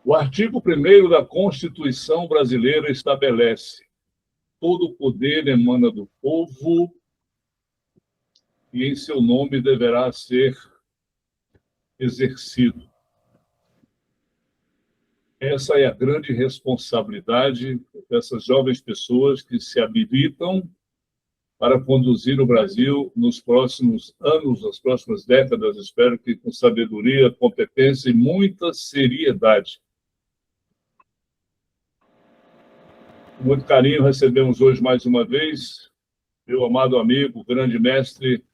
O artigo 1º da Constituição brasileira estabelece: todo o poder emana do povo e em seu nome deverá ser exercido. Essa é a grande responsabilidade dessas jovens pessoas que se habilitam para conduzir o Brasil nos próximos anos, nas próximas décadas, espero que com sabedoria, competência e muita seriedade. Com muito carinho, recebemos hoje mais uma vez meu amado amigo, grande mestre,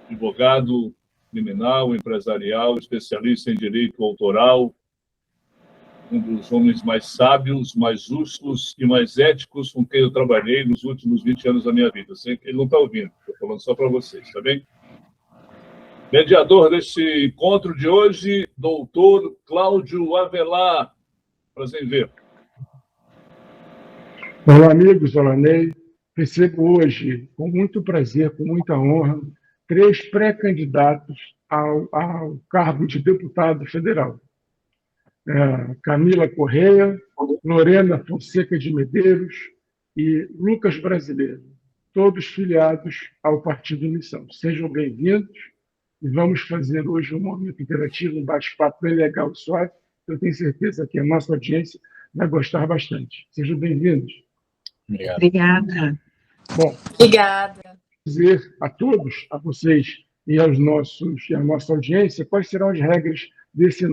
advogado criminal, empresarial, especialista em direito autoral, um dos homens mais sábios, mais justos e mais éticos com quem eu trabalhei nos últimos 20 anos da minha vida. Sei que ele não está ouvindo, estou falando só para vocês, tá bem? Mediador deste encontro de hoje, doutor Cláudio Avelar. Prazer em ver. Olá, amigos, olá, Ney. Recebo hoje, com muito prazer, com muita honra, 3 pré-candidatos ao cargo de deputado federal. Camila Correia, Lorena Fonseca de Medeiros e Lucas Brasileiro, todos filiados ao Partido Missão. Sejam bem-vindos e vamos fazer hoje um momento interativo, um bate-papo bem legal e suave. Eu tenho certeza que a nossa audiência vai gostar bastante. Sejam bem-vindos. Obrigada. Bom, Obrigada. Dizer a todos, a vocês e à nossa audiência, quais serão as regras desse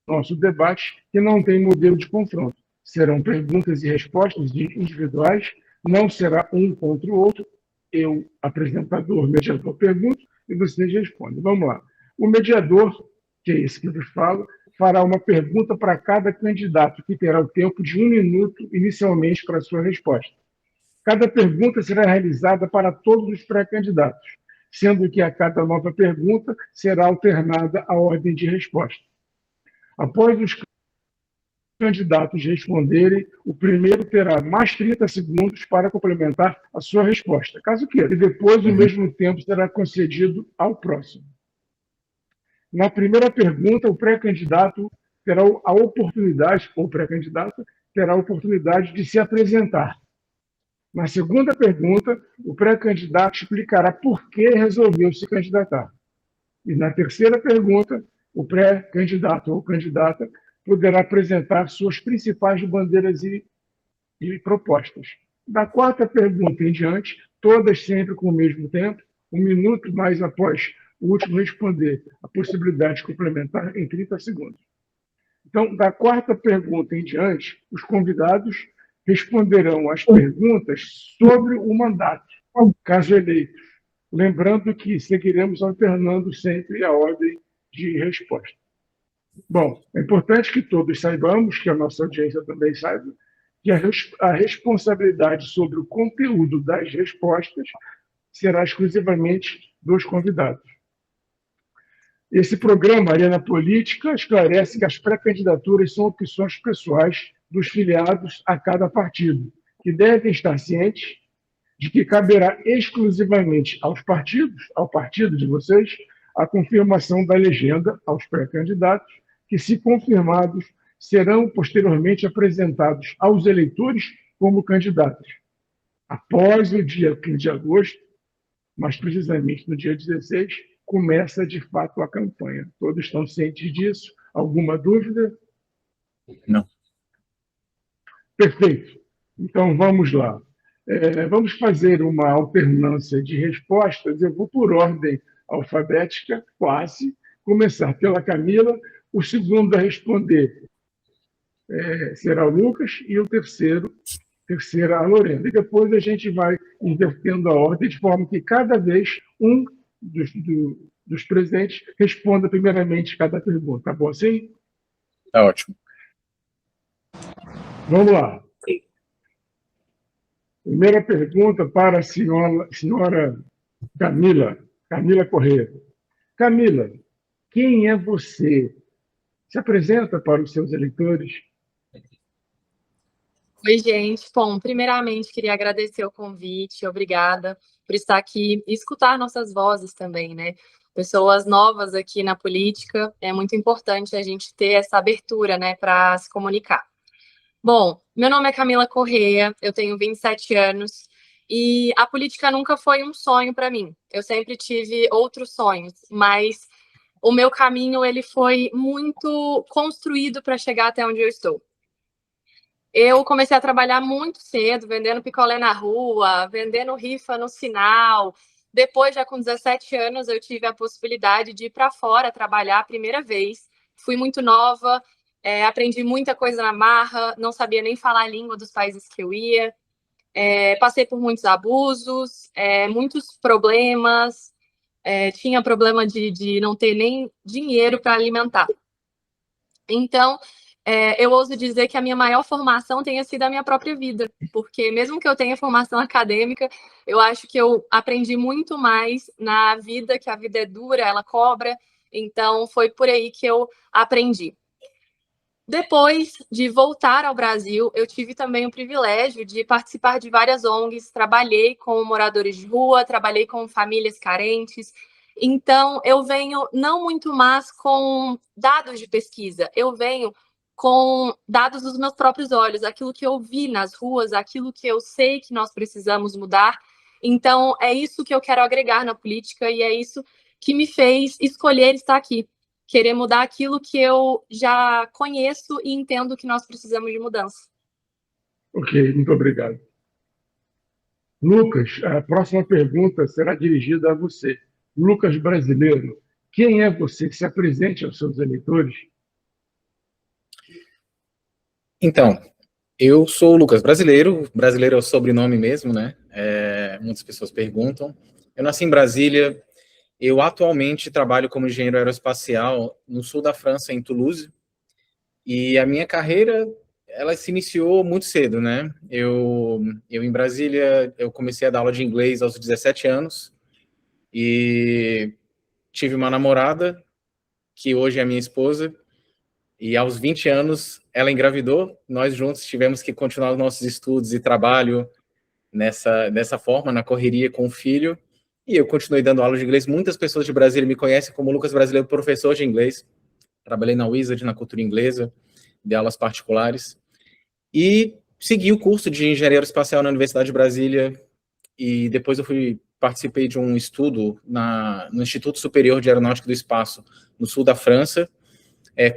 nosso debate, que não tem modelo de confronto. Serão perguntas e respostas individuais, não será um contra o outro. Eu, apresentador, mediador, pergunto e vocês respondem. Vamos lá. O mediador, que é esse que vos fala, fará uma pergunta para cada candidato, que terá o tempo de 1 minuto inicialmente para a sua resposta. Cada pergunta será realizada para todos os pré-candidatos, sendo que a cada nova pergunta será alternada a ordem de resposta. Após os candidatos responderem, o primeiro terá mais 30 segundos para complementar a sua resposta, caso queira, e depois o mesmo tempo será concedido ao próximo. Na primeira pergunta, o pré-candidato terá a oportunidade, ou pré-candidata, terá a oportunidade de se apresentar. Na segunda pergunta, o pré-candidato explicará por que resolveu se candidatar. E na terceira pergunta, o pré-candidato ou candidata poderá apresentar suas principais bandeiras e propostas. Da quarta pergunta em diante, todas sempre com o mesmo tempo, 1 minuto, mais após o último responder, a possibilidade de complementar em 30 segundos. Então, da quarta pergunta em diante, os convidados responderão às perguntas sobre o mandato, caso eleitos. Lembrando que seguiremos alternando sempre a ordem de resposta. Bom, é importante que todos saibamos, que a nossa audiência também saiba, que a responsabilidade sobre o conteúdo das respostas será exclusivamente dos convidados. Esse programa, Arena Política, esclarece que as pré-candidaturas são opções pessoais dos filiados a cada partido, que devem estar cientes de que caberá exclusivamente aos partidos, ao partido de vocês, a confirmação da legenda aos pré-candidatos, que, se confirmados, serão posteriormente apresentados aos eleitores como candidatos. Após o dia 15 de agosto, mais precisamente no dia 16, começa de fato a campanha. Todos estão cientes disso? Alguma dúvida? Não. Perfeito. Então vamos lá. Vamos fazer uma alternância de respostas. Eu vou por ordem alfabética, quase. Começar pela Camila. O segundo a responder será o Lucas e o terceira a Lorena. E depois a gente vai invertendo a ordem de forma que cada vez um dos presentes responda primeiramente cada pergunta. Tá bom assim? Tá ótimo. Vamos lá. Primeira pergunta para a senhora Camila Correia. Camila, quem é você? Se apresenta para os seus eleitores. Oi, gente. Bom, primeiramente, queria agradecer o convite. Obrigada por estar aqui e escutar nossas vozes também, né? pessoas novas aqui na política. É muito importante a gente ter essa abertura, né, para se comunicar. Bom, meu nome é Camila Correia, eu tenho 27 anos e a política nunca foi um sonho para mim. Eu sempre tive outros sonhos, mas o meu caminho ele foi muito construído para chegar até onde eu estou. Eu comecei a trabalhar muito cedo, vendendo picolé na rua, vendendo rifa no sinal. Depois, já com 17 anos, eu tive a possibilidade de ir para fora trabalhar a primeira vez. Fui muito nova, aprendi muita coisa na marra, não sabia nem falar a língua dos países que eu ia. Passei por muitos abusos, muitos problemas. Tinha problema de não ter nem dinheiro para alimentar. Então, eu ouso dizer que a minha maior formação tenha sido a minha própria vida, porque mesmo que eu tenha formação acadêmica, eu acho que eu aprendi muito mais na vida, que a vida é dura, ela cobra, então foi por aí que eu aprendi. Depois de voltar ao Brasil, eu tive também o privilégio de participar de várias ONGs, trabalhei com moradores de rua, trabalhei com famílias carentes. Então, eu venho não muito mais com dados de pesquisa, eu venho com dados dos meus próprios olhos, aquilo que eu vi nas ruas, aquilo que eu sei que nós precisamos mudar. Então, é isso que eu quero agregar na política e é isso que me fez escolher estar aqui. Querer mudar aquilo que eu já conheço e entendo que nós precisamos de mudança. Ok, muito obrigado. Lucas, a próxima pergunta será dirigida a você. Lucas Brasileiro, quem é você? Se apresente aos seus eleitores. Então, eu sou o Lucas Brasileiro. Brasileiro é o sobrenome mesmo, né? Muitas pessoas perguntam. Eu nasci em Brasília. Eu atualmente trabalho como engenheiro aeroespacial no sul da França, em Toulouse. E a minha carreira, ela se iniciou muito cedo, né? Eu em Brasília, eu comecei a dar aula de inglês aos 17 anos. E tive uma namorada, que hoje é minha esposa. E aos 20 anos, ela engravidou. Nós juntos tivemos que continuar os nossos estudos e trabalho dessa forma, na correria com o filho. E eu continuei dando aula de inglês. Muitas pessoas de Brasília me conhecem como Lucas Brasileiro, professor de inglês. Trabalhei na Wizard, na cultura inglesa, de aulas particulares. E segui o curso de engenharia aeroespacial na Universidade de Brasília. E depois eu participei de um estudo no Instituto Superior de Aeronáutica do Espaço, no sul da França,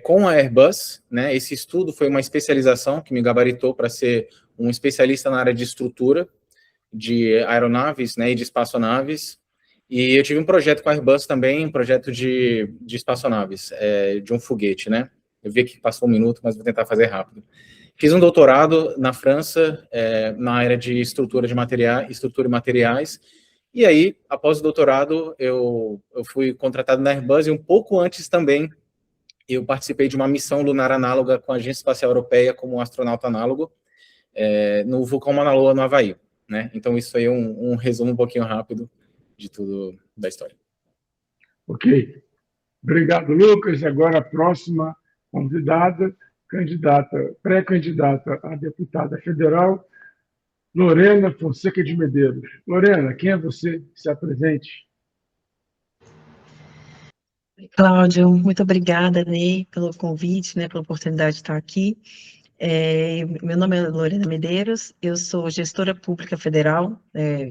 com a Airbus, né? Esse estudo foi uma especialização que me gabaritou para ser um especialista na área de estrutura de aeronaves, né, e de espaçonaves. E eu tive um projeto com a Airbus também, um projeto de espaçonaves, de um foguete, né? Eu vi que passou um minuto, mas vou tentar fazer rápido. Fiz um doutorado na França, na área de estrutura e materiais. E aí, após o doutorado, eu fui contratado na Airbus e um pouco antes também eu participei de uma missão lunar análoga com a Agência Espacial Europeia como astronauta análogo no vulcão Mauna Loa, no Havaí, né? Então, isso aí é um resumo um pouquinho rápido de tudo da história. Ok. Obrigado, Lucas. Agora a próxima convidada, pré-candidata a deputada federal, Lorena Fonseca de Medeiros. Lorena, quem é você? Se apresente. Cláudio, muito obrigada, Ney, pelo convite, né, pela oportunidade de estar aqui. Meu nome é Lorena Medeiros, eu sou gestora pública federal,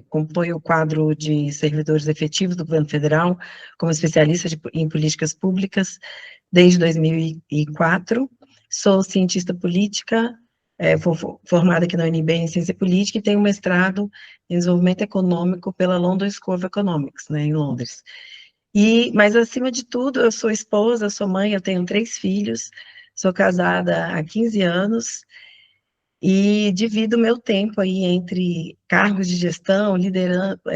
componho o quadro de servidores efetivos do governo federal, como especialista em políticas públicas desde 2004. Sou cientista política, formada aqui na UNB em ciência política e tenho um mestrado em desenvolvimento econômico pela London School of Economics, né, em Londres. Mas, acima de tudo, eu sou esposa, sou mãe, eu tenho 3 filhos, sou casada há 15 anos e divido o meu tempo aí entre cargos de gestão,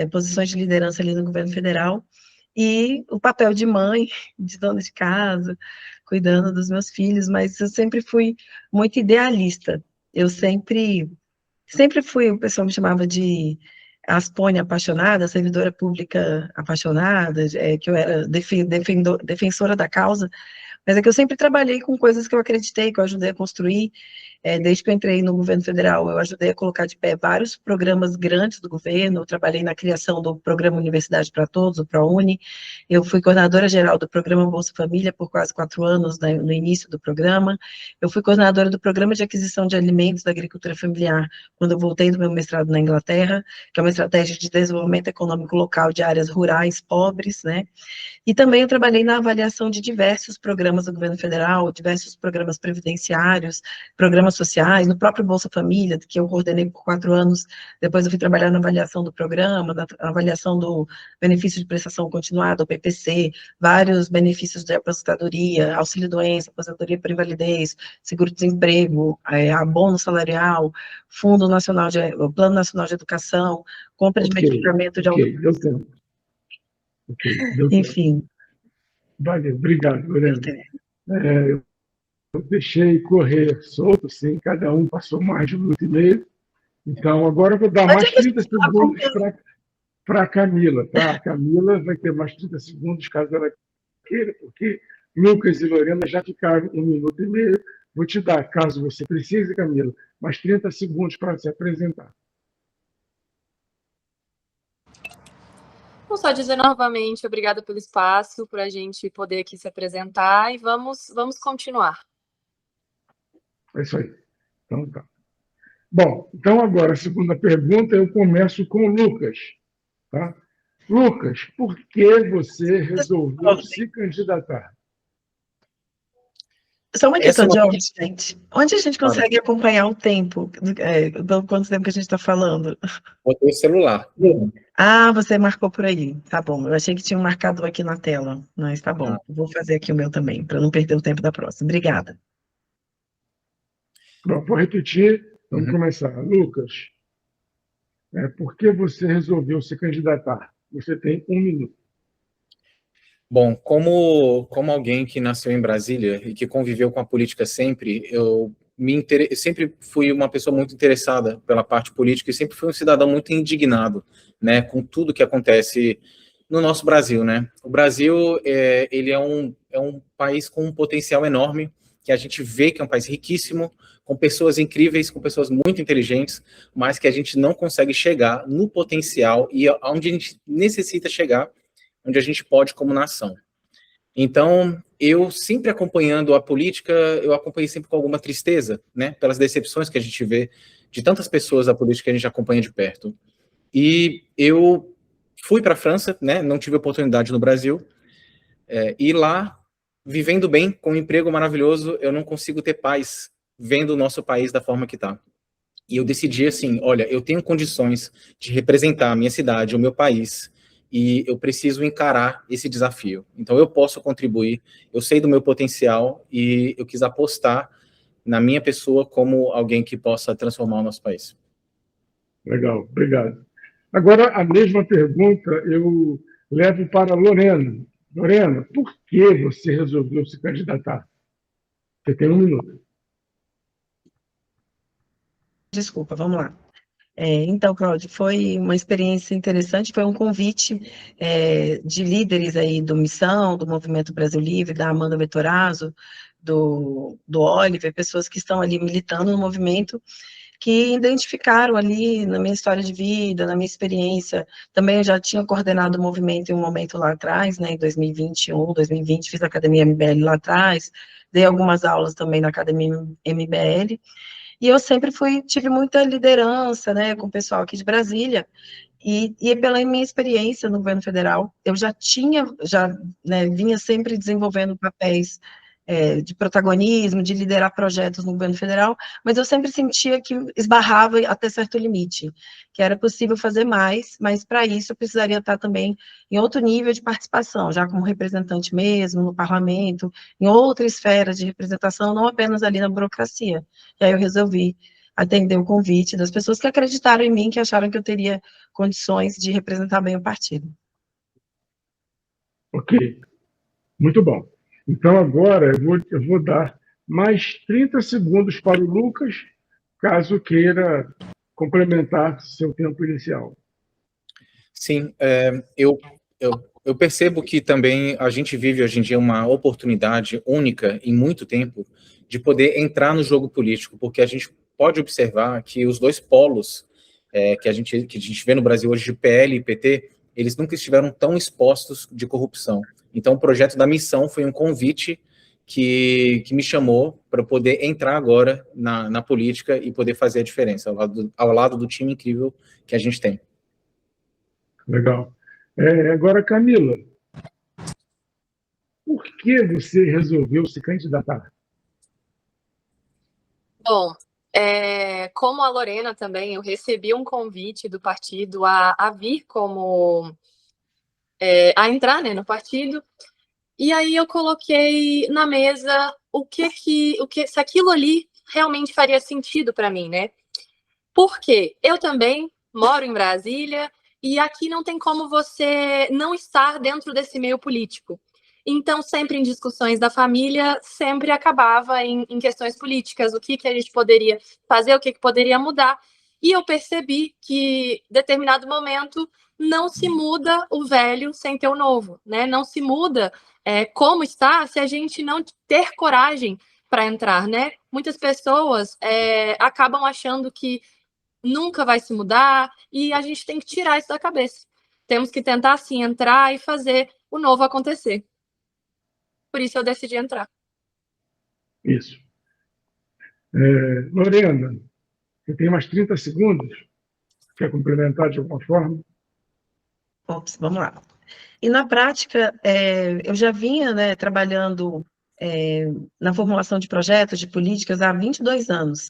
posições de liderança ali no governo federal e o papel de mãe, de dona de casa, cuidando dos meus filhos, mas eu sempre fui muito idealista. Eu sempre fui, o pessoal me chamava de Aspone apaixonada, servidora pública apaixonada, que eu era defensora da causa, mas é que eu sempre trabalhei com coisas que eu acreditei, que eu ajudei a construir. Desde que eu entrei no governo federal, eu ajudei a colocar de pé vários programas grandes do governo, eu trabalhei na criação do programa Universidade para Todos, o ProUni, eu fui coordenadora geral do programa Bolsa Família por quase 4 anos, né, no início do programa, eu fui coordenadora do programa de aquisição de alimentos da agricultura familiar, quando eu voltei do meu mestrado na Inglaterra, que é uma estratégia de desenvolvimento econômico local de áreas rurais pobres, né, e também eu trabalhei na avaliação de diversos programas do governo federal, diversos programas previdenciários, programas sociais, no próprio Bolsa Família, que eu coordenei por 4 anos, depois eu fui trabalhar na avaliação do programa, na avaliação do benefício de prestação continuada, o PPC, vários benefícios de aposentadoria, auxílio-doença, aposentadoria por invalidez, seguro-desemprego, abono salarial, Fundo Nacional o Plano Nacional de Educação, compra de medicamento de deu tempo. Enfim. Valeu, obrigado, Lorena. Eu deixei correr solto, sim, cada um passou mais de 1 minuto e meio. Então, agora eu vou dar mais 30 segundos para a Camila, tá? A Camila vai ter mais 30 segundos, caso ela queira, porque Lucas e Lorena já ficaram 1 minuto e meio. Vou te dar, caso você precise, Camila, mais 30 segundos para se apresentar. Vou só dizer novamente, obrigada pelo espaço, para a gente poder aqui se apresentar, e vamos continuar. É isso aí. Então, tá. Bom, então agora, a segunda pergunta, eu começo com o Lucas. Tá? Lucas, por que você resolveu se candidatar? Só uma questão de ordem, gente. Onde a gente consegue acompanhar o tempo? Pelo quanto tempo que a gente está falando? Botei o celular. Ah, você marcou por aí. Tá bom. Eu achei que tinha um marcador aqui na tela. Mas tá bom. Vou fazer aqui o meu também, para não perder o tempo da próxima. Obrigada. Bom, vou repetir. Vamos começar. Lucas, por que você resolveu se candidatar? Você tem 1 minuto. Bom, como alguém que nasceu em Brasília e que conviveu com a política sempre, eu sempre fui uma pessoa muito interessada pela parte política e sempre fui um cidadão muito indignado, né, com tudo que acontece no nosso Brasil, né? O Brasil, ele é um país com um potencial enorme, que a gente vê que é um país riquíssimo, com pessoas incríveis, com pessoas muito inteligentes, mas que a gente não consegue chegar no potencial e aonde a gente necessita chegar, onde a gente pode como nação. Então, eu sempre acompanhando a política, eu acompanhei sempre com alguma tristeza, né, pelas decepções que a gente vê de tantas pessoas da política que a gente acompanha de perto. E eu fui para a França, né, não tive oportunidade no Brasil, e lá, vivendo bem, com um emprego maravilhoso, eu não consigo ter paz vendo o nosso país da forma que está. E eu decidi assim, olha, eu tenho condições de representar a minha cidade, o meu país, e eu preciso encarar esse desafio. Então, eu posso contribuir, eu sei do meu potencial, e eu quis apostar na minha pessoa como alguém que possa transformar o nosso país. Legal, obrigado. Agora, a mesma pergunta eu levo para a Lorena. Lorena, por que você resolveu se candidatar? Você tem 1 minuto. Desculpa, vamos lá. Então, Cláudio, foi uma experiência interessante, foi um convite de líderes aí do Missão, do Movimento Brasil Livre, da Amanda Vettorazzo, do Oliver, pessoas que estão ali militando no movimento, que identificaram ali na minha história de vida, na minha experiência. Também eu já tinha coordenado o movimento em um momento lá atrás, né, em 2021, 2020, fiz a Academia MBL lá atrás, dei algumas aulas também na Academia MBL, e eu sempre tive muita liderança, né, com o pessoal aqui de Brasília, e pela minha experiência no governo federal, eu vinha sempre desenvolvendo papéis de protagonismo, de liderar projetos no governo federal, mas eu sempre sentia que esbarrava até certo limite, que era possível fazer mais, mas para isso eu precisaria estar também em outro nível de participação, já como representante mesmo, no parlamento, em outra esfera de representação, não apenas ali na burocracia. E aí eu resolvi atender o convite das pessoas que acreditaram em mim, que acharam que eu teria condições de representar bem o partido. Ok, muito bom. Então, agora eu vou dar mais 30 segundos para o Lucas, caso queira complementar seu tempo inicial. Sim, eu percebo que também a gente vive hoje em dia uma oportunidade única em muito tempo de poder entrar no jogo político, porque a gente pode observar que os dois polos que a gente vê no Brasil hoje, de PL e PT, eles nunca estiveram tão expostos de corrupção. Então, o projeto da missão foi um convite que me chamou para poder entrar agora na política e poder fazer a diferença, ao lado do time incrível que a gente tem. Legal. Agora, Camila, por que você resolveu se candidatar? Bom, como a Lorena também, eu recebi um convite do partido a vir a entrar, né, no partido, e aí eu coloquei na mesa se aquilo ali realmente faria sentido para mim, né? Porque eu também moro em Brasília e aqui não tem como você não estar dentro desse meio político. Então, sempre em discussões da família, sempre acabava em questões políticas, o que a gente poderia fazer, o que poderia mudar. E eu percebi que, em determinado momento, não se muda o velho sem ter o novo, né? Não se muda como está se a gente não ter coragem para entrar, né? Muitas pessoas acabam achando que nunca vai se mudar e a gente tem que tirar isso da cabeça. Temos que tentar, sim, entrar e fazer o novo acontecer. Por isso eu decidi entrar. Isso. Lorena, você tem mais 30 segundos? Quer complementar de alguma forma? Ops, vamos lá. E na prática, eu já vinha, né, trabalhando na formulação de projetos, de políticas, há 22 anos.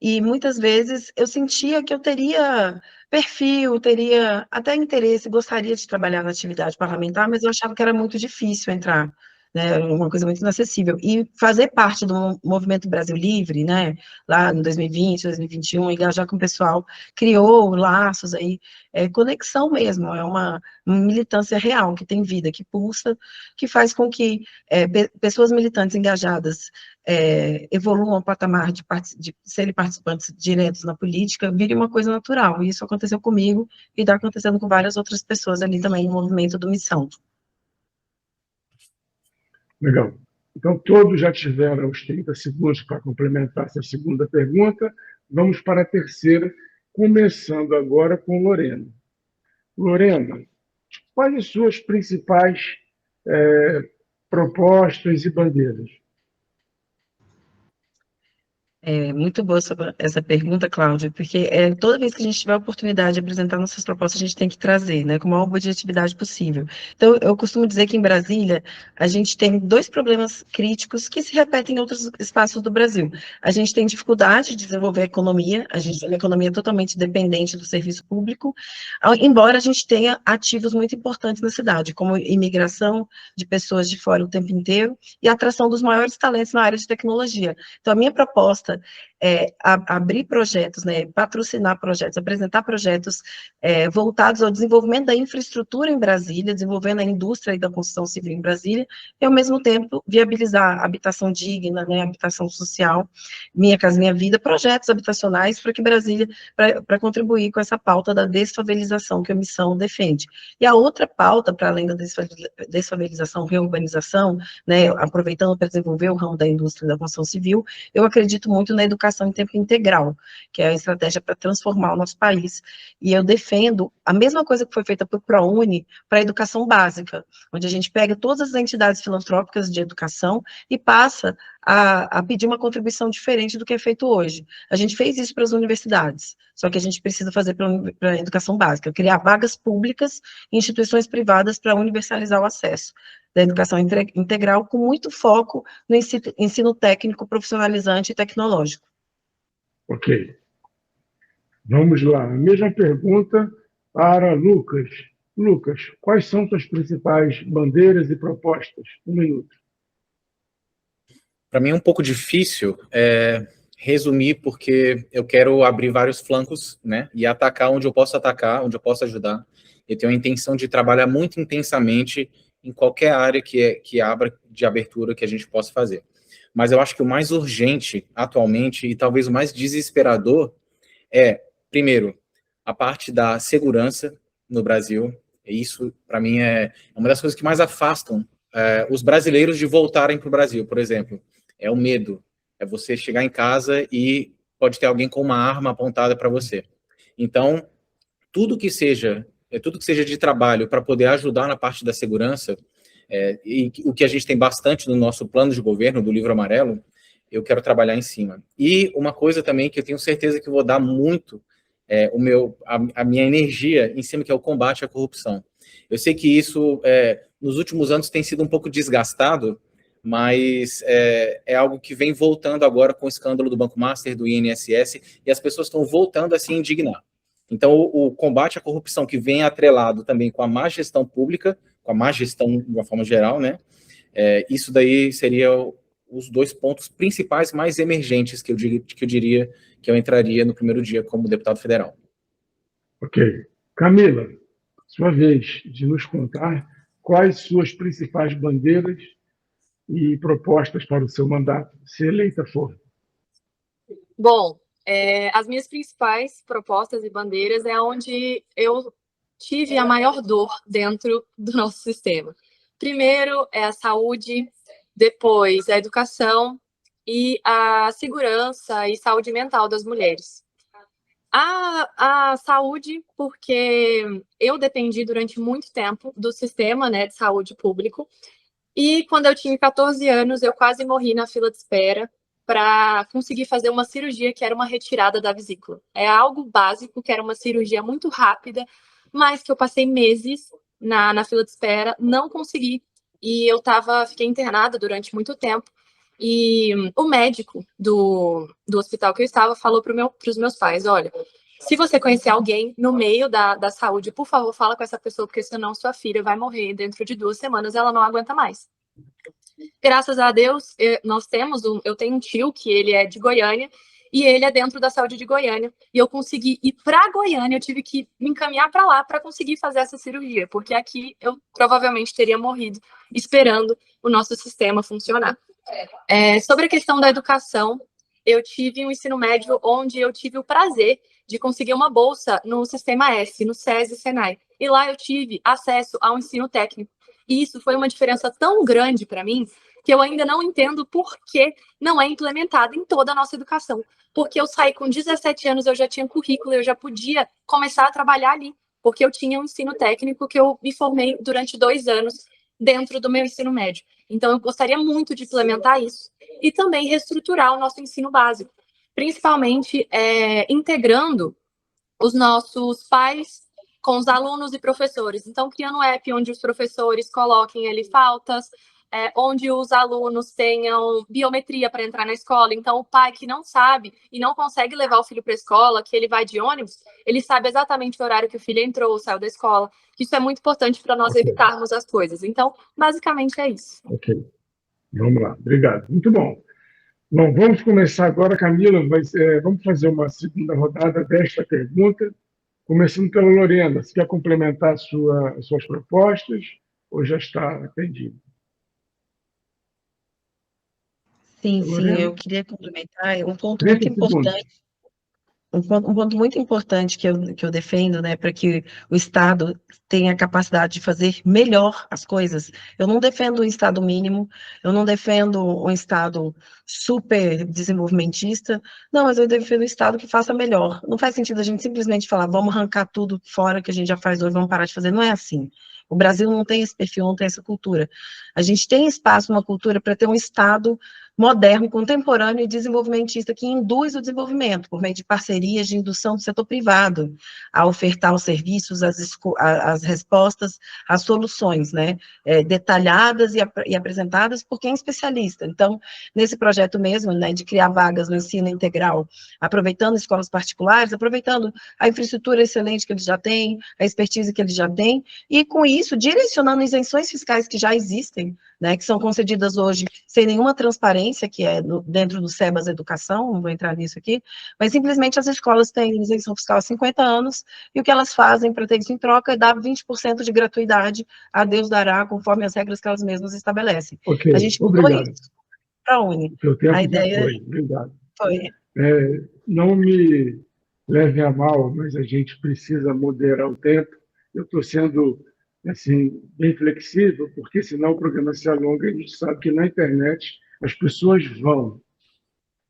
E muitas vezes eu sentia que eu teria perfil, teria até interesse, gostaria de trabalhar na atividade parlamentar, mas eu achava que era muito difícil entrar, né, uma coisa muito inacessível. E fazer parte do Movimento Brasil Livre, né, lá em 2020, 2021, engajar com o pessoal, criou laços aí, conexão mesmo, é uma militância real, que tem vida, que pulsa, que faz com que pessoas militantes engajadas evoluam ao patamar de serem participantes diretos na política, vire uma coisa natural. E isso aconteceu comigo e está acontecendo com várias outras pessoas ali também no movimento do Missão. Legal. Então, todos já tiveram os 30 segundos para complementar essa segunda pergunta. Vamos para a terceira, começando agora com Lorena. Lorena, quais as suas principais propostas e bandeiras? Muito boa essa pergunta, Cláudia, porque toda vez que a gente tiver a oportunidade de apresentar nossas propostas, a gente tem que trazer, né, com a maior objetividade possível. Então, eu costumo dizer que em Brasília, a gente tem dois problemas críticos que se repetem em outros espaços do Brasil. A gente tem dificuldade de desenvolver a economia, a gente tem uma economia totalmente dependente do serviço público, embora a gente tenha ativos muito importantes na cidade, como imigração de pessoas de fora o tempo inteiro e a atração dos maiores talentos na área de tecnologia. Então, a minha proposta abrir projetos, né, patrocinar projetos, apresentar projetos voltados ao desenvolvimento da infraestrutura em Brasília, desenvolvendo a indústria e da construção civil em Brasília, e, ao mesmo tempo, viabilizar a habitação digna, né, habitação social, Minha Casa Minha Vida, projetos habitacionais para que Brasília, para contribuir com essa pauta da desfavelização que a missão defende. E a outra pauta, para além da desfavelização, reurbanização, né, aproveitando para desenvolver o ramo da indústria e da construção civil, eu acredito muito na educação em tempo integral, que é a estratégia para transformar o nosso país. E eu defendo a mesma coisa que foi feita por ProUni para a educação básica, onde a gente pega todas as entidades filantrópicas de educação e passa a pedir uma contribuição diferente do que é feito hoje. A gente fez isso para as universidades, só que a gente precisa fazer para a educação básica, criar vagas públicas em instituições privadas para universalizar o acesso da educação integral, com muito foco no ensino técnico, profissionalizante e tecnológico. Ok. Vamos lá. A mesma pergunta para Lucas. Lucas, quais são suas principais bandeiras e propostas? 1 minuto. Para mim é um pouco difícil resumir, porque eu quero abrir vários flancos, né, e atacar onde eu posso atacar, onde eu posso ajudar. Eu tenho a intenção de trabalhar muito intensamente em qualquer área que abra de abertura que a gente possa fazer. Mas eu acho que o mais urgente atualmente, e talvez o mais desesperador, primeiro, a parte da segurança, no Brasil. E isso, para mim, é uma das coisas que mais afastam os brasileiros de voltarem para o Brasil, por exemplo. É o medo. É você chegar em casa e pode ter alguém com uma arma apontada para você. Então, tudo que seja de trabalho para poder ajudar na parte da segurança, e o que a gente tem bastante no nosso plano de governo, do Livro Amarelo, eu quero trabalhar em cima. E uma coisa também que eu tenho certeza que vou dar muito a minha energia em cima, que é o combate à corrupção. Eu sei que isso, nos últimos anos, tem sido um pouco desgastado, mas é algo que vem voltando agora com o escândalo do Banco Master, do INSS, e as pessoas estão voltando a se indignar. Então, o combate à corrupção, que vem atrelado também com a má gestão pública, com a má gestão de uma forma geral, né? Isso daí seria os 2 pontos principais mais emergentes que eu diria que eu entraria no primeiro dia como deputado federal. Ok. Camila, sua vez de nos contar quais suas principais bandeiras e propostas para o seu mandato, se eleita for. Bom, as minhas principais propostas e bandeiras é onde eu tive a maior dor dentro do nosso sistema. Primeiro é a saúde, depois a educação e a segurança e saúde mental das mulheres. A saúde, porque eu dependi durante muito tempo do sistema, né, de saúde público, e quando eu tinha 14 anos, eu quase morri na fila de espera para conseguir fazer uma cirurgia que era uma retirada da vesícula. É algo básico, que era uma cirurgia muito rápida, mas que eu passei meses na fila de espera, não consegui. E eu fiquei internada durante muito tempo. E o médico do hospital que eu estava falou para os meus pais, olha, se você conhecer alguém no meio da saúde, por favor, fala com essa pessoa, porque senão sua filha vai morrer dentro de 2 semanas, ela não aguenta mais. Graças a Deus, eu tenho um tio que ele é de Goiânia, e ele é dentro da saúde de Goiânia, e eu consegui ir para Goiânia, eu tive que me encaminhar para lá para conseguir fazer essa cirurgia, porque aqui eu provavelmente teria morrido esperando o nosso sistema funcionar. Sobre a questão da educação, eu tive um ensino médio onde eu tive o prazer de conseguir uma bolsa no Sistema S, no SESI e Senai. E lá eu tive acesso ao ensino técnico. E isso foi uma diferença tão grande para mim que eu ainda não entendo por que não é implementado em toda a nossa educação. Porque eu saí com 17 anos, eu já tinha currículo, eu já podia começar a trabalhar ali, porque eu tinha um ensino técnico que eu me formei durante 2 anos dentro do meu ensino médio. Então, eu gostaria muito de implementar isso e também reestruturar o nosso ensino básico, principalmente integrando os nossos pais com os alunos e professores. Então, criando um app onde os professores coloquem ali faltas, onde os alunos tenham biometria para entrar na escola. Então, o pai que não sabe e não consegue levar o filho para a escola, que ele vai de ônibus, ele sabe exatamente o horário que o filho entrou, saiu da escola. Isso é muito importante para nós evitarmos as coisas. Então, basicamente é isso. Ok. Vamos lá. Obrigado. Muito bom. Bom, vamos começar agora, Camila. Vamos fazer uma segunda rodada desta pergunta, começando pela Lorena. Você quer complementar suas propostas ou já está atendido? Sim, eu queria complementar um ponto muito importante. Um ponto muito importante que eu defendo, né, para que o Estado tenha a capacidade de fazer melhor as coisas. Eu não defendo um Estado mínimo, eu não defendo um Estado super desenvolvimentista, não, mas eu defendo um Estado que faça melhor. Não faz sentido a gente simplesmente falar, vamos arrancar tudo fora que a gente já faz hoje, vamos parar de fazer. Não é assim. O Brasil não tem esse perfil, não tem essa cultura. A gente tem espaço, uma cultura para ter um Estado moderno, contemporâneo e desenvolvimentista que induz o desenvolvimento por meio de parcerias de indução do setor privado a ofertar os serviços, as respostas, as soluções, né, detalhadas e apresentadas por quem é especialista. Então, nesse projeto mesmo, né, de criar vagas no ensino integral, aproveitando escolas particulares, aproveitando a infraestrutura excelente que eles já têm, a expertise que eles já têm, e com isso, direcionando isenções fiscais que já existem, né, que são concedidas hoje sem nenhuma transparência, que é dentro do SEBAS Educação, não vou entrar nisso aqui, mas simplesmente as escolas têm isenção fiscal há 50 anos, e o que elas fazem para ter isso em troca é dar 20% de gratuidade, a Deus dará, conforme as regras que elas mesmas estabelecem. Ok, a gente obrigado. Para a Uni. O tempo a ideia já foi, obrigado. Foi. Não me leve a mal, mas a gente precisa moderar o tempo eu estou sendo assim, bem flexível, porque senão o programa se alonga e a gente sabe que na internet as pessoas vão.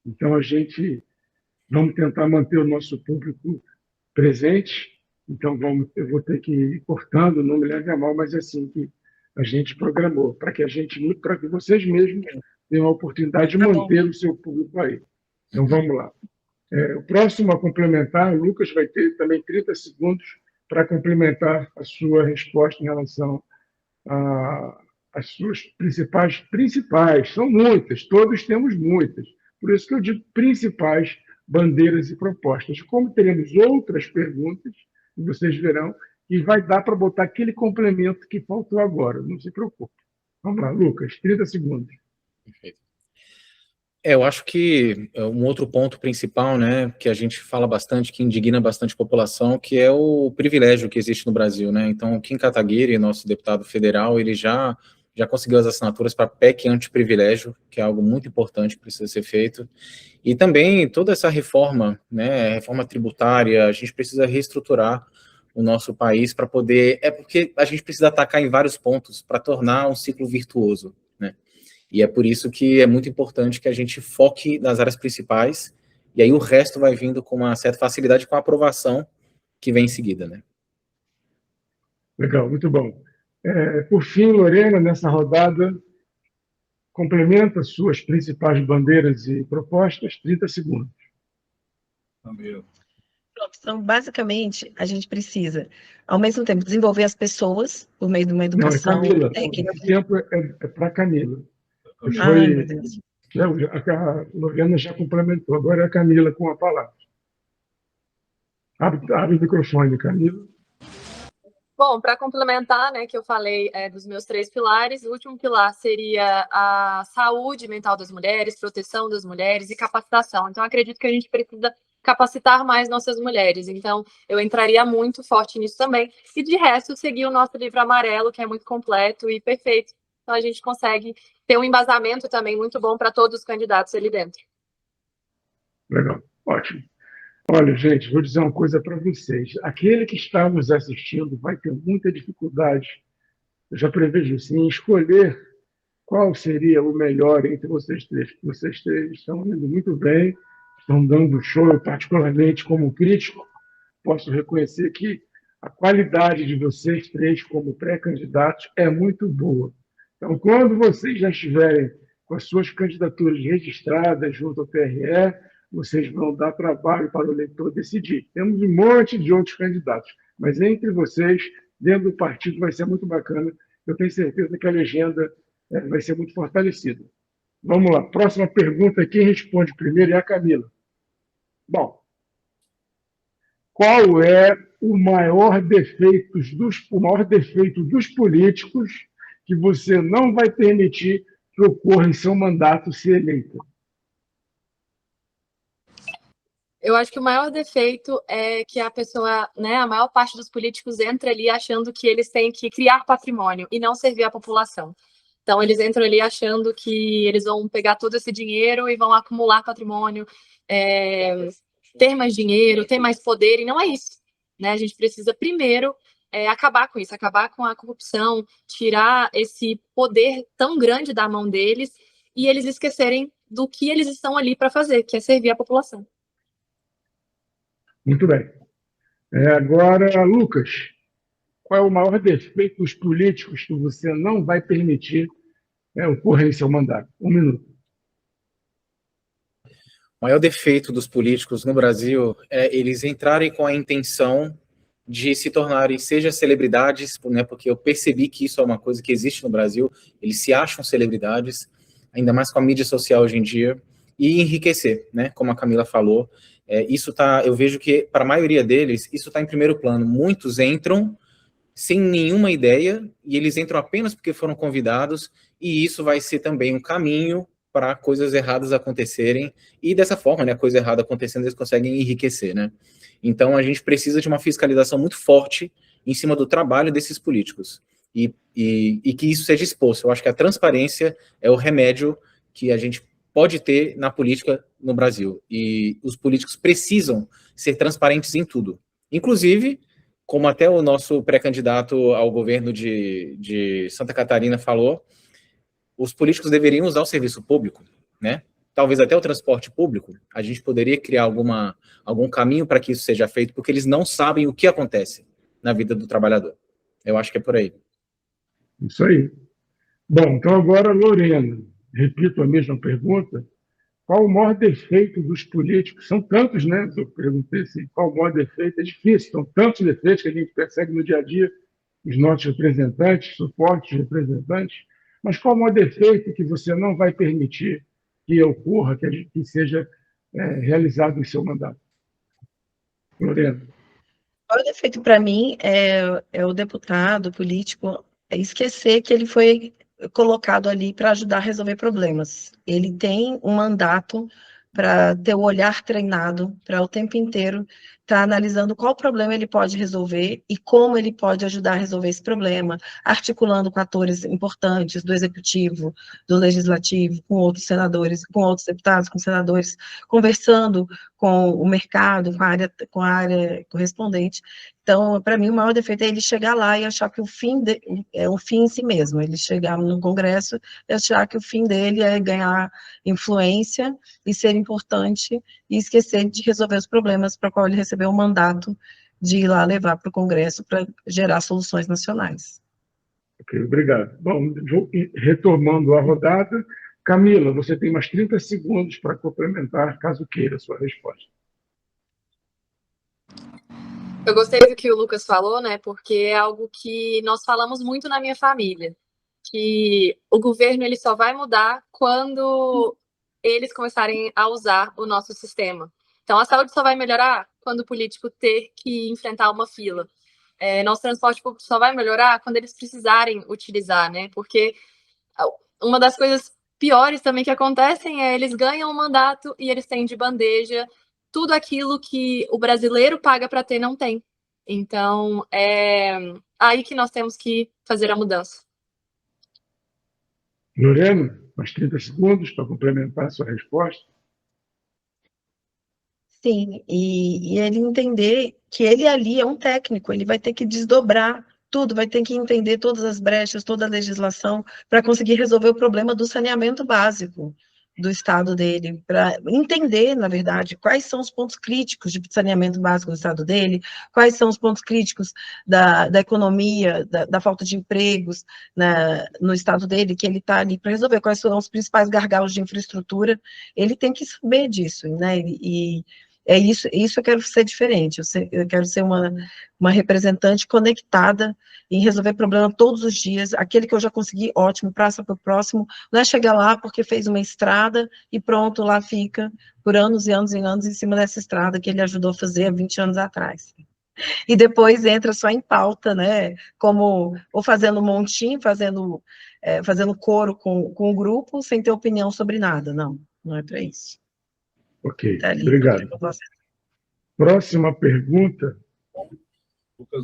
Então, vamos tentar manter o nosso público presente. Então, eu vou ter que ir cortando, não me leve a mal, mas é assim que a gente programou, para que vocês mesmos tenham a oportunidade de manter o seu público aí. Então, vamos lá. O próximo a complementar, o Lucas vai ter também 30 segundos para complementar a sua resposta em relação às suas principais, são muitas, todos temos muitas, por isso que eu digo principais bandeiras e propostas. Como teremos outras perguntas, vocês verão, e vai dar para botar aquele complemento que faltou agora, não se preocupe. Vamos lá, Lucas, 30 segundos. Perfeito. Eu acho que um outro ponto principal, né, que a gente fala bastante, que indigna bastante a população, que é o privilégio que existe no Brasil, né? Então, o Kim Kataguiri, nosso deputado federal, ele já conseguiu as assinaturas para a PEC anti-privilégio, que é algo muito importante, precisa ser feito. E também toda essa reforma, né, reforma tributária, a gente precisa reestruturar o nosso país para poder... É porque a gente precisa atacar em vários pontos para tornar um ciclo virtuoso, né? E é por isso que é muito importante que a gente foque nas áreas principais, e aí o resto vai vindo com uma certa facilidade com a aprovação que vem em seguida, né? Legal, muito bom. Por fim, Lorena, nessa rodada, complementa suas principais bandeiras e propostas, 30 segundos. Camila. Então, basicamente, a gente precisa, ao mesmo tempo, desenvolver as pessoas por meio de uma Não, é educação Camila. técnica. Esse tempo é para Camila. Ai, meu Deus. A Lorena já complementou, agora é a Camila com a palavra. Abre o microfone, Camila. Bom, para complementar, né, que eu falei dos meus 3 pilares, o último pilar seria a saúde mental das mulheres, proteção das mulheres e capacitação. Então, acredito que a gente precisa capacitar mais nossas mulheres. Então, eu entraria muito forte nisso também. E, de resto, seguir o nosso livro amarelo, que é muito completo e perfeito. Então, a gente consegue ter um embasamento também muito bom para todos os candidatos ali dentro. Legal, ótimo. Olha, gente, vou dizer uma coisa para vocês. Aquele que está nos assistindo vai ter muita dificuldade, eu já prevejo isso, em escolher qual seria o melhor entre vocês três. Vocês três estão indo muito bem, estão dando show. Eu, particularmente, como crítico, posso reconhecer que a qualidade de vocês três como pré-candidatos é muito boa. Então, quando vocês já estiverem com as suas candidaturas registradas junto ao TRE, vocês vão dar trabalho para o eleitor decidir. Temos um monte de outros candidatos, mas entre vocês, dentro do partido, vai ser muito bacana. Eu tenho certeza que a legenda vai ser muito fortalecida. Vamos lá, próxima pergunta. Quem responde primeiro é a Camila. Bom, qual é o maior defeito dos políticos que você não vai permitir que ocorra em seu mandato se eleito? Eu acho que o maior defeito é que a pessoa, né, a maior parte dos políticos entra ali achando que eles têm que criar patrimônio e não servir a população. Então, eles entram ali achando que eles vão pegar todo esse dinheiro e vão acumular patrimônio, ter mais dinheiro, ter mais poder, e não é isso, né? A gente precisa primeiro acabar com isso, acabar com a corrupção, tirar esse poder tão grande da mão deles e eles esquecerem do que eles estão ali para fazer, que é servir a população. Muito bem. Agora, Lucas, qual é o maior defeito dos políticos que você não vai permitir ocorrer em seu mandato? 1 minuto. O maior defeito dos políticos no Brasil é eles entrarem com a intenção de se tornarem, seja celebridades, né, porque eu percebi que isso é uma coisa que existe no Brasil, eles se acham celebridades, ainda mais com a mídia social hoje em dia, e enriquecer, né, como a Camila falou. Eu vejo que, para a maioria deles, isso está em primeiro plano. Muitos entram sem nenhuma ideia, e eles entram apenas porque foram convidados, e isso vai ser também um caminho para coisas erradas acontecerem, e dessa forma, né, coisa errada acontecendo, eles conseguem enriquecer, né? Então, a gente precisa de uma fiscalização muito forte em cima do trabalho desses políticos, e que isso seja exposto. Eu acho que a transparência é o remédio que a gente pode ter na política no Brasil, e os políticos precisam ser transparentes em tudo, inclusive como até o nosso pré-candidato ao governo de Santa Catarina falou, os políticos deveriam usar o serviço público, né? Talvez até o transporte público, a gente poderia criar algum caminho para que isso seja feito, porque eles não sabem o que acontece na vida do trabalhador. Eu acho que é por aí. Isso aí. Bom, então agora, Lorena, repito a mesma pergunta. Qual o maior defeito dos políticos? São tantos, né? Eu perguntei assim, qual o maior defeito? É difícil, são tantos defeitos que a gente persegue no dia a dia, os nossos representantes, suportes representantes, mas qual o maior defeito que você não vai permitir que ocorra, que seja realizado em seu mandato? Lorena. O maior defeito para mim é o deputado, o político, esquecer que ele foi colocado ali para ajudar a resolver problemas. Ele tem um mandato para ter o olhar treinado, para o tempo inteiro estar analisando qual problema ele pode resolver e como ele pode ajudar a resolver esse problema, articulando com atores importantes do executivo, do legislativo, com outros senadores, com outros deputados, com senadores, conversando com o mercado, com a área correspondente. Então, para mim, o maior defeito é ele chegar lá e achar que o fim é um fim em si mesmo. Ele chegar no Congresso e achar que o fim dele é ganhar influência e ser importante e esquecer de resolver os problemas para qual ele recebeu o mandato de ir lá levar para o Congresso para gerar soluções nacionais. Ok, obrigado. Bom, retomando a rodada, Camila, você tem mais 30 segundos para complementar, caso queira, a sua resposta. Eu gostei do que o Lucas falou, né? Porque é algo que nós falamos muito na minha família, que o governo ele só vai mudar quando eles começarem a usar o nosso sistema. Então, a saúde só vai melhorar quando o político ter que enfrentar uma fila. Nosso transporte público só vai melhorar quando eles precisarem utilizar, né? Porque uma das coisas piores também que acontecem é eles ganham um mandato e eles têm de bandeja tudo aquilo que o brasileiro paga para ter, não tem. Então, é aí que nós temos que fazer a mudança. Lorena, mais 30 segundos para complementar a sua resposta. Sim, e ele entender que ele ali é um técnico, ele vai ter que desdobrar tudo, vai ter que entender todas as brechas, toda a legislação, para conseguir resolver o problema do saneamento básico do estado dele, para entender, na verdade, quais são os pontos críticos de saneamento básico do estado dele, quais são os pontos críticos da economia, da falta de empregos no estado dele, que ele está ali para resolver, quais são os principais gargalos de infraestrutura, ele tem que saber disso, né, e é isso eu quero ser diferente, eu quero ser uma representante conectada em resolver problema todos os dias, aquele que eu já consegui, ótimo, passa para o próximo, não é chegar lá porque fez uma estrada e pronto, lá fica por anos e anos e anos em cima dessa estrada que ele ajudou a fazer há 20 anos atrás. E depois entra só em pauta, né, como, ou fazendo montinho, fazendo coro com o grupo, sem ter opinião sobre nada, não é para isso. Ok, Tá ali, obrigado. Próxima pergunta,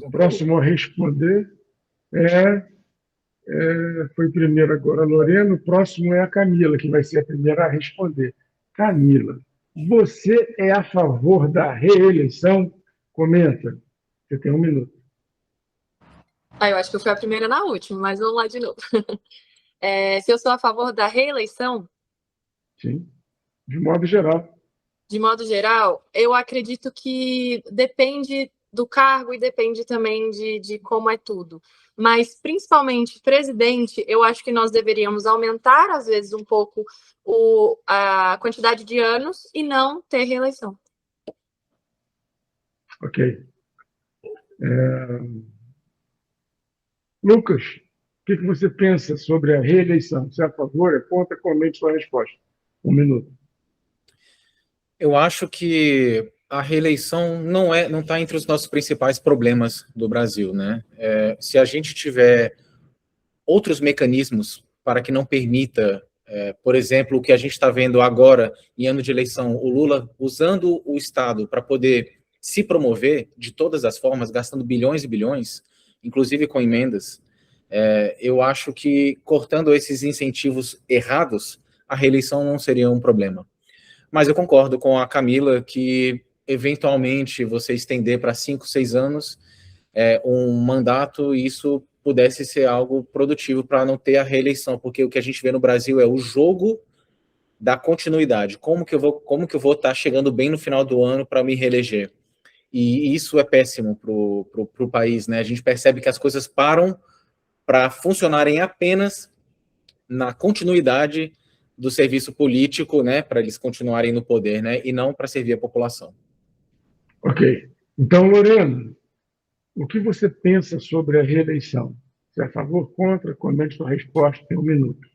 próximo a responder foi primeiro agora a Lorena, o próximo é a Camila, que vai ser a primeira a responder. Camila, você é a favor da reeleição? Comenta. Você tem 1 minuto. Eu acho que eu fui a primeira na última, mas vamos lá de novo. Se eu sou a favor da reeleição? Sim, de modo geral. De modo geral, eu acredito que depende do cargo e depende também de como é tudo. Mas, principalmente, presidente, eu acho que nós deveríamos aumentar, às vezes, um pouco a quantidade de anos e não ter reeleição. Ok. Lucas, o que você pensa sobre a reeleição? Você é a favor, é contra? Comente sua resposta. 1 minuto. Eu acho que a reeleição não está entre os nossos principais problemas do Brasil, né? Se a gente tiver outros mecanismos para que não permita, por exemplo, o que a gente está vendo agora em ano de eleição, o Lula usando o Estado para poder se promover de todas as formas, gastando bilhões e bilhões, inclusive com emendas, eu acho que cortando esses incentivos errados, a reeleição não seria um problema. Mas eu concordo com a Camila que, eventualmente, você estender para 5, 6 anos um mandato e isso pudesse ser algo produtivo para não ter a reeleição, porque o que a gente vê no Brasil é o jogo da continuidade. Como que eu vou estar chegando bem no final do ano para me reeleger? E isso é péssimo para o país, né? A gente percebe que as coisas param para funcionarem apenas na continuidade do serviço político, né? Para eles continuarem no poder, né? E não para servir a população. Ok. Então, Lorena, o que você pensa sobre a reeleição? Você é a favor, contra? Comente sua resposta em 1 minuto.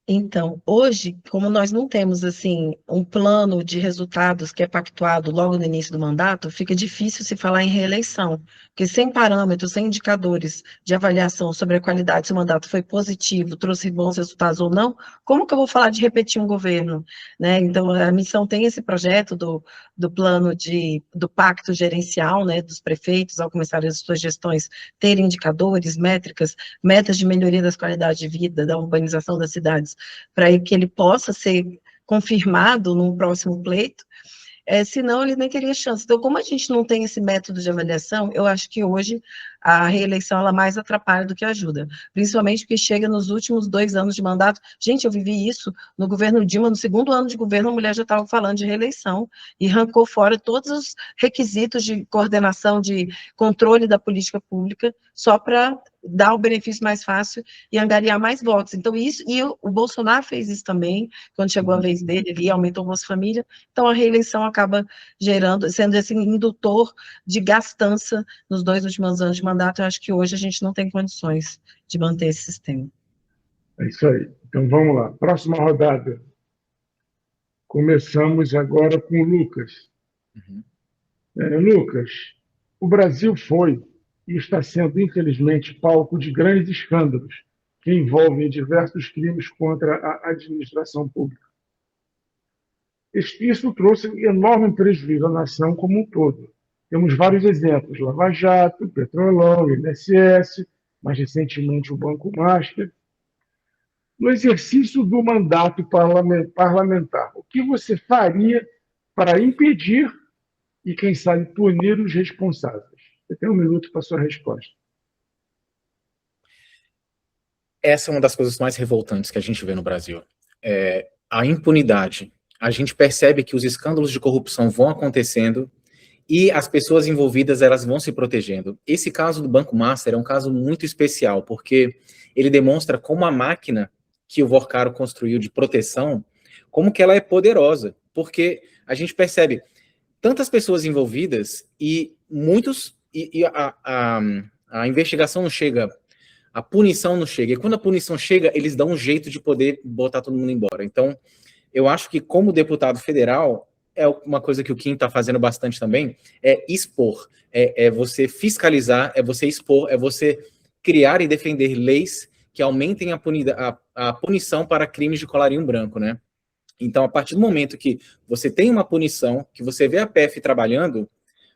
Então, hoje, como nós não temos assim um plano de resultados que é pactuado logo no início do mandato, fica difícil se falar em reeleição, porque sem parâmetros, sem indicadores de avaliação sobre a qualidade, se o mandato foi positivo, trouxe bons resultados ou não, como que eu vou falar de repetir um governo, né? Então, a missão tem esse projeto do plano do pacto gerencial, né, dos prefeitos, ao começarem as suas gestões, ter indicadores, métricas, metas de melhoria das qualidades de vida, da urbanização das cidades, para que ele possa ser confirmado num próximo pleito, senão ele nem teria chance. Então, como a gente não tem esse método de avaliação, eu acho que hoje a reeleição ela mais atrapalha do que ajuda, principalmente porque chega nos últimos 2 anos de mandato. Gente, eu vivi isso no governo Dilma, no 2º ano de governo, a mulher já estava falando de reeleição e arrancou fora todos os requisitos de coordenação, de controle da política pública, só para dar o benefício mais fácil e angariar mais votos. Então, isso, e o Bolsonaro fez isso também, quando chegou a vez dele, ele aumentou o Bolsa Família, então a reeleição acaba sendo esse indutor de gastança nos 2 últimos anos de mandato. Eu acho que hoje a gente não tem condições de manter esse sistema. É isso aí. Então, vamos lá. Próxima rodada. Começamos agora com o Lucas. Lucas, o Brasil foi e está sendo, infelizmente, palco de grandes escândalos que envolvem diversos crimes contra a administração pública. Isso trouxe enorme prejuízo à nação como um todo. Temos vários exemplos: Lava Jato, Petrolão, INSS, mais recentemente o Banco Master. No exercício do mandato parlamentar, o que você faria para impedir e, quem sabe, punir os responsáveis? Você tem 1 minuto para a sua resposta. Essa é uma das coisas mais revoltantes que a gente vê no Brasil. A impunidade. A gente percebe que os escândalos de corrupção vão acontecendo e as pessoas envolvidas elas vão se protegendo. Esse caso do Banco Master é um caso muito especial, porque ele demonstra como a máquina que o Vorcaro construiu de proteção, como que ela é poderosa, porque a gente percebe tantas pessoas envolvidas e muitos, a investigação não chega, a punição não chega, e quando a punição chega, eles dão um jeito de poder botar todo mundo embora. Então, eu acho que como deputado federal, é uma coisa que o Kim está fazendo bastante também, é expor, é você fiscalizar, é você expor, é você criar e defender leis que aumentem a punição para crimes de colarinho branco, né? Então, a partir do momento que você tem uma punição, que você vê a PF trabalhando,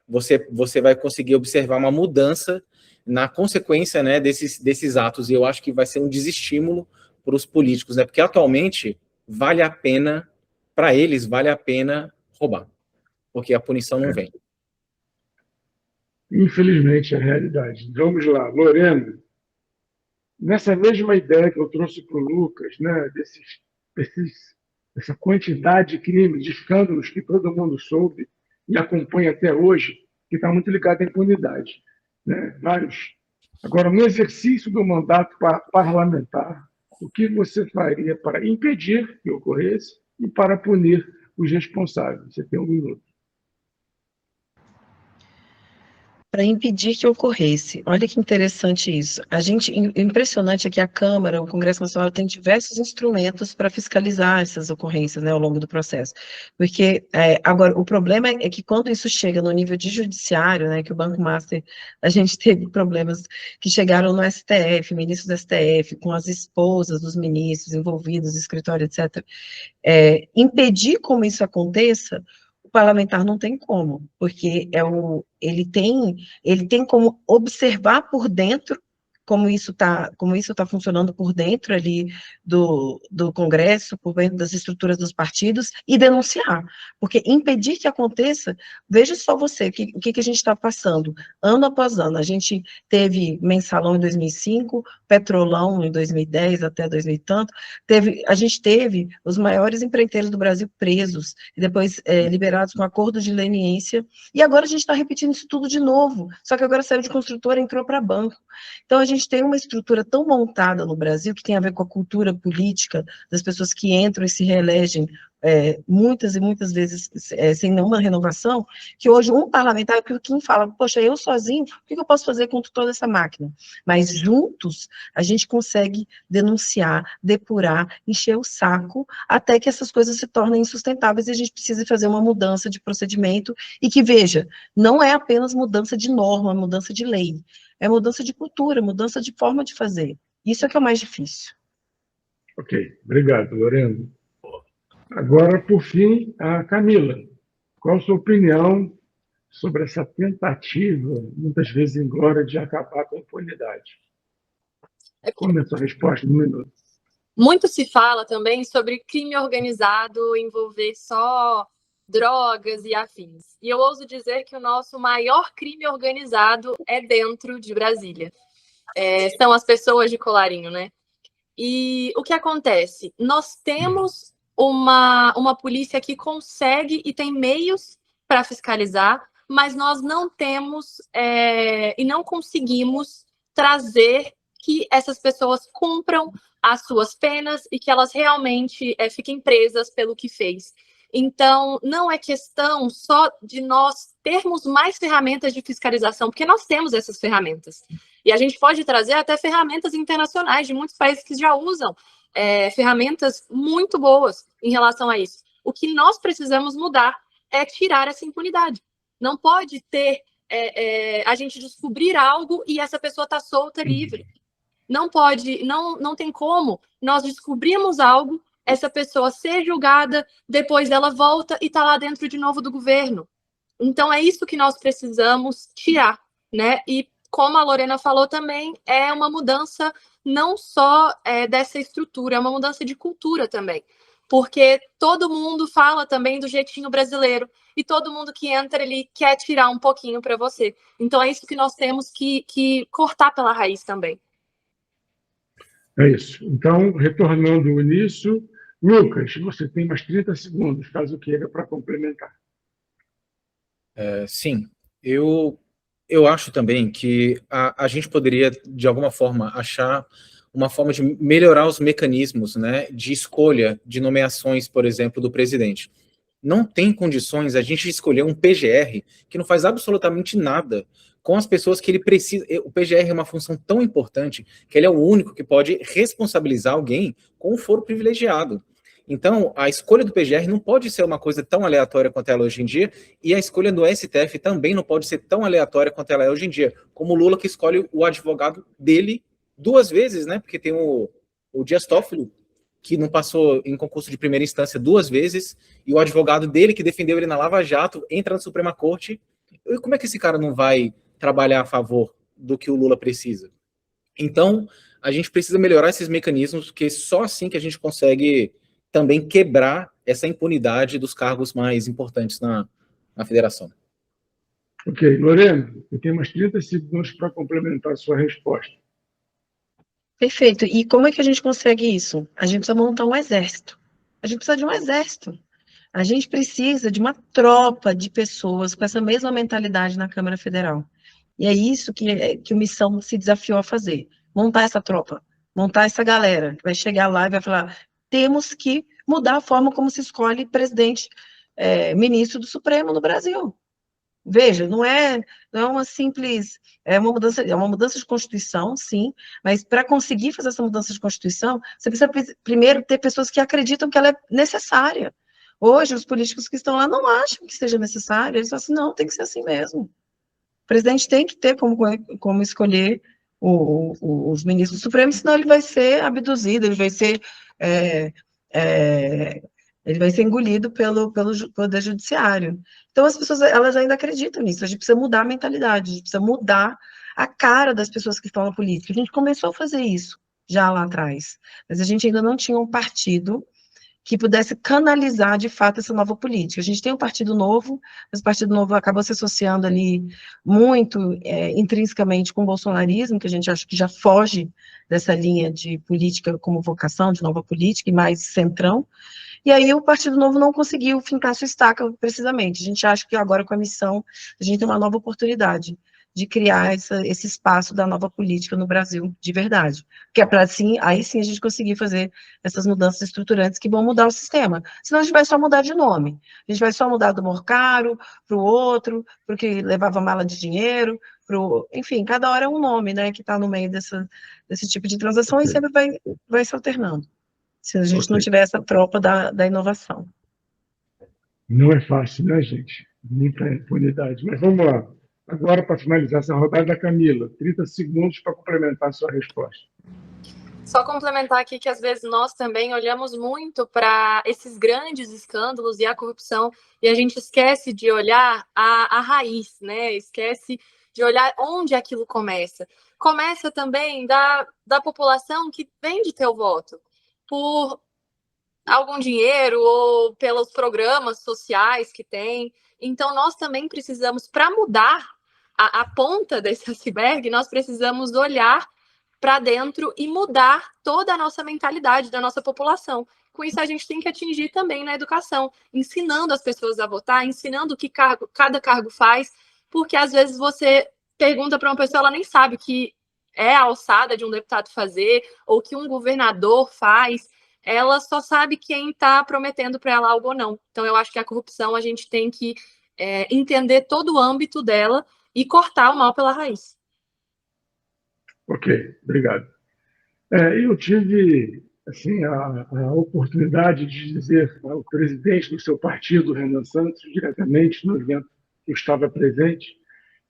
você vai conseguir observar uma mudança na consequência, né, desses atos. E eu acho que vai ser um desestímulo para os políticos, né? Porque atualmente vale a pena, para eles, vale a pena roubar, porque a punição não vem. Infelizmente, é a realidade. Vamos lá, Lorena. Nessa mesma ideia que eu trouxe para o Lucas, né, dessa quantidade de crimes, de escândalos que todo mundo soube e acompanha até hoje, que está muito ligado à impunidade, né? Vários. Agora, no exercício do mandato parlamentar, o que você faria para impedir que ocorresse e para punir os responsáveis? Você tem 1 minuto. Para impedir que ocorresse. Olha que interessante isso. Impressionante é que a Câmara, o Congresso Nacional, tem diversos instrumentos para fiscalizar essas ocorrências, né, ao longo do processo. Porque, agora, o problema é que quando isso chega no nível de judiciário, né, que o Banco Master, a gente teve problemas que chegaram no STF, ministros do STF, com as esposas dos ministros envolvidos, escritório, etc. Impedir como isso aconteça, o parlamentar não tem como, porque ele tem como observar por dentro como isso tá funcionando por dentro ali do Congresso, por dentro das estruturas dos partidos, e denunciar. Porque impedir que aconteça, veja só você, o que a gente está passando, ano após ano. A gente teve mensalão em 2005, petrolão em 2010 até 2000 e tanto, a gente teve os maiores empreiteiros do Brasil presos, e depois liberados com acordo de leniência, e agora a gente está repetindo isso tudo de novo, só que agora saiu de construtora e entrou para banco. Então, a gente tem uma estrutura tão montada no Brasil, que tem a ver com a cultura política das pessoas que entram e se reelegem muitas e muitas vezes sem nenhuma renovação, que hoje um parlamentar, quem fala, poxa, eu sozinho, o que eu posso fazer contra toda essa máquina? Mas juntos, a gente consegue denunciar, depurar, encher o saco, até que essas coisas se tornem insustentáveis e a gente precisa fazer uma mudança de procedimento, e que, veja, não é apenas mudança de norma, mudança de lei, é mudança de cultura, mudança de forma de fazer. Isso é que é o mais difícil. Ok, obrigado, Lorena. Agora, por fim, a Camila. Qual a sua opinião sobre essa tentativa, muitas vezes em glória, de acabar com a impunidade? Como é a sua resposta no minuto? Muito se fala também sobre crime organizado envolver só drogas e afins. E eu ouso dizer que o nosso maior crime organizado é dentro de Brasília. São as pessoas de colarinho, né? E o que acontece? Nós temos uma polícia que consegue e tem meios para fiscalizar, mas nós não temos e não conseguimos trazer que essas pessoas cumpram as suas penas e que elas realmente fiquem presas pelo que fez. Então, não é questão só de nós termos mais ferramentas de fiscalização, porque nós temos essas ferramentas. E a gente pode trazer até ferramentas internacionais de muitos países que já usam ferramentas muito boas em relação a isso. O que nós precisamos mudar é tirar essa impunidade. Não pode ter a gente descobrir algo e essa pessoa está solta, livre. Não pode, não tem como nós descobrirmos algo, essa pessoa ser julgada, depois ela volta e está lá dentro de novo do governo. Então, é isso que nós precisamos tirar, né? E, como a Lorena falou também, é uma mudança não só dessa estrutura, é uma mudança de cultura também. Porque todo mundo fala também do jeitinho brasileiro, e todo mundo que entra, ele quer tirar um pouquinho para você. Então, é isso que nós temos que cortar pela raiz também. É isso. Então, retornando ao início, Lucas, você tem mais 30 segundos, caso queira, para complementar. Sim, eu acho também que a gente poderia, de alguma forma, achar uma forma de melhorar os mecanismos, né, de escolha de nomeações, por exemplo, do presidente. Não tem condições a gente escolher um PGR que não faz absolutamente nada com as pessoas que ele precisa. O PGR é uma função tão importante que ele é o único que pode responsabilizar alguém com o foro privilegiado. Então, a escolha do PGR não pode ser uma coisa tão aleatória quanto ela é hoje em dia, e a escolha do STF também não pode ser tão aleatória quanto ela é hoje em dia, como o Lula, que escolhe o advogado dele 2 vezes, né? Porque tem o Dias Toffoli, que não passou em concurso de primeira instância 2 vezes, e o advogado dele, que defendeu ele na Lava Jato, entra na Suprema Corte. E como é que esse cara não vai trabalhar a favor do que o Lula precisa? Então, a gente precisa melhorar esses mecanismos, porque só assim que a gente consegue também quebrar essa impunidade dos cargos mais importantes na federação. Ok. Lorena, eu tenho mais 30 segundos para complementar a sua resposta. Perfeito. E como é que a gente consegue isso? A gente precisa montar um exército. A gente precisa de um exército. A gente precisa de uma tropa de pessoas com essa mesma mentalidade na Câmara Federal. E é isso que o Missão se desafiou a fazer. Montar essa tropa, montar essa galera, que vai chegar lá e vai falar, temos que mudar a forma como se escolhe presidente, ministro do Supremo no Brasil. Veja, não é uma simples, é uma mudança de Constituição, sim, mas para conseguir fazer essa mudança de Constituição, você precisa primeiro ter pessoas que acreditam que ela é necessária. Hoje, os políticos que estão lá não acham que seja necessário, eles falam assim, não, tem que ser assim mesmo. O presidente tem que ter como escolher os ministros do Supremo, senão ele vai ser abduzido, ele vai ser engolido pelo Poder Judiciário. Então, as pessoas, elas ainda acreditam nisso. A gente precisa mudar a mentalidade, a gente precisa mudar a cara das pessoas que estão na política. A gente começou a fazer isso já lá atrás, mas a gente ainda não tinha um partido que pudesse canalizar, de fato, essa nova política. A gente tem um Partido Novo, mas o Partido Novo acabou se associando ali muito intrinsecamente com o bolsonarismo, que a gente acha que já foge dessa linha de política como vocação, de nova política, e mais centrão. E aí o Partido Novo não conseguiu fincar sua estaca precisamente. A gente acha que agora, com a missão, a gente tem uma nova oportunidade de criar esse espaço da nova política no Brasil, de verdade. Que é para, assim, aí sim a gente conseguir fazer essas mudanças estruturantes que vão mudar o sistema. Senão a gente vai só mudar de nome. A gente vai só mudar do Morcaro para o outro, para o que levava mala de dinheiro, enfim, cada hora é um nome, né, que está no meio desse tipo de transação e sempre vai se alternando. Se a gente não tiver essa tropa da inovação. Não é fácil, né, gente? Muita impunidade. Mas vamos lá. Agora, para finalizar essa rodada, Camila, 30 segundos para complementar a sua resposta. Só complementar aqui que, às vezes, nós também olhamos muito para esses grandes escândalos e a corrupção, e a gente esquece de olhar a raiz, né? Esquece de olhar onde aquilo começa. Começa também da população que vende teu voto, por algum dinheiro ou pelos programas sociais que tem. Então, nós também precisamos, para mudar a ponta desse iceberg, nós precisamos olhar para dentro e mudar toda a nossa mentalidade da nossa população. Com isso, a gente tem que atingir também na educação, ensinando as pessoas a votar, ensinando o que cada cargo faz, porque às vezes você pergunta para uma pessoa, ela nem sabe o que é a alçada de um deputado fazer, ou que um governador faz, ela só sabe quem está prometendo para ela algo ou não. Então, eu acho que a corrupção, a gente tem que entender todo o âmbito dela e cortar o mal pela raiz. Ok, obrigado. Eu tive assim, a oportunidade de dizer ao presidente do seu partido, Renan Santos, diretamente no evento que eu estava presente,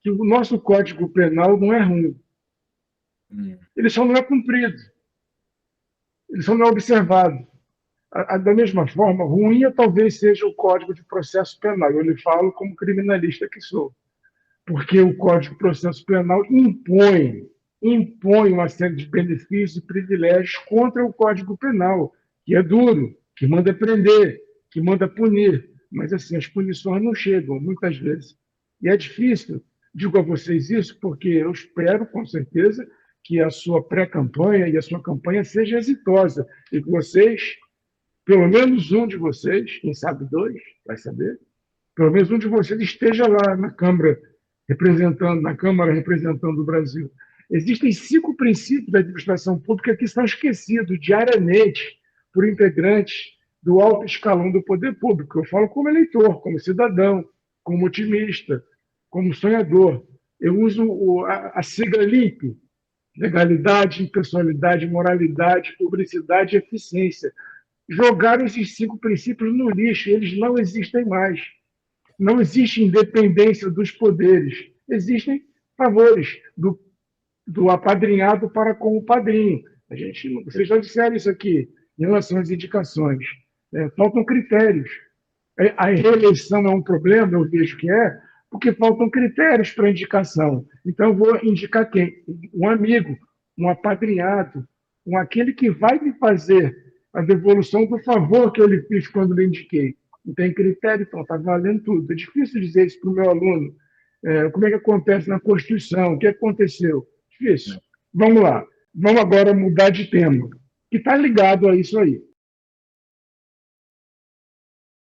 que o nosso Código Penal não é ruim. Ele só não é cumprido. Ele só não é observado. Da mesma forma, ruim talvez seja o Código de Processo Penal. Eu lhe falo como criminalista que sou. Porque o Código de Processo Penal impõe uma série de benefícios e privilégios contra o Código Penal, que é duro, que manda prender, que manda punir. Mas, assim, as punições não chegam, muitas vezes. E é difícil. Digo a vocês isso porque eu espero, com certeza, que a sua pré-campanha e a sua campanha seja exitosa e que vocês, pelo menos um de vocês, quem sabe dois, vai saber, pelo menos um de vocês esteja lá na Câmara representando o Brasil. Existem 5 princípios da administração pública que são esquecidos diariamente por integrantes do alto escalão do poder público. Eu falo como eleitor, como cidadão, como otimista, como sonhador. Eu uso a sigla LIMP: legalidade, impessoalidade, moralidade, publicidade e eficiência. Jogaram esses 5 princípios no lixo, eles não existem mais. Não existe independência dos poderes, existem favores do apadrinhado para com o padrinho. Vocês já disseram isso aqui em relação às indicações. Faltam critérios. A reeleição é um problema, eu vejo que porque faltam critérios para indicação. Então, eu vou indicar quem? Um amigo, um apadrinhado, aquele que vai me fazer a devolução do favor que eu lhe fiz quando lhe indiquei. Não tem critério, então está valendo tudo. É difícil dizer isso para o meu aluno. Como é que acontece na Constituição? O que aconteceu? Difícil. Vamos lá. Vamos agora mudar de tema, que está ligado a isso aí.